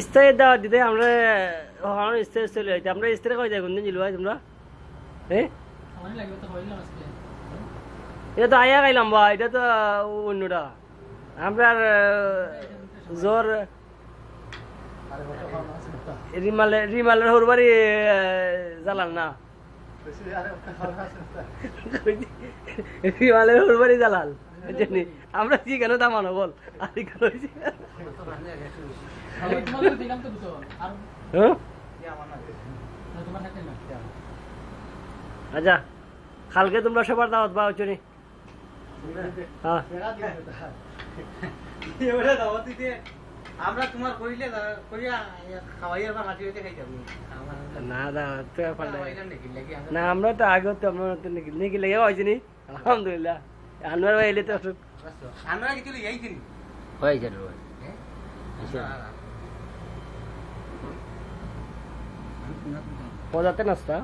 স্থায়ী দাওয়াত দিতে আমরা স্থায়ী চলে যাইতে আমরা স্থায়ী কই যাই কোনদিন জিলু ভাই তোমরা হ্যাঁ এটা তো আয়া গাইলাম ভাই এটা তো অন্যটা আমরা জোর রিমালের হরবারি জ্বালান না রিমালের হরবারি জ্বালাল আমরা কি কেন দামানো বল আর কেন আচ্ছা কালকে তোমরা সবার দাওয়াত বা হচ্ছে আমরা তোমার কইলে কইয়া খাওয়াইয়া বা হাতি হইতে খাই যাবো না না আমরা তো আগে তো আমরা নাকি লেগে হয়েছি নি আলহামদুলিল্লাহ আনোয়ার ভাই এলে তো আমরা কিছু যাইছি হয়ে যাবে পদাতে নাস্তা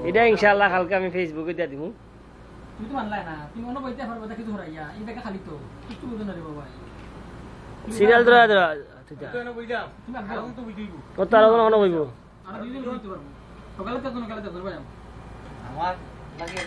এটা ইনশাআল্লাহ কালকে আমি ফেসবুকে দিয়ে দিব তুমি তো মানলাই না তুমি অন্য বইতে পারবে তা কিছু হরাইয়া এই দেখা খালি তো কিছু বুঝো না রে বাবা সিরিয়াল ধরা ধরা তো না বুঝলাম তুমি আগে তো বুঝিবো কত আর কোন হইব আর দুই দিন বুঝতে পারবো সকালে তো কোন কালে তো করবা আমার লাগে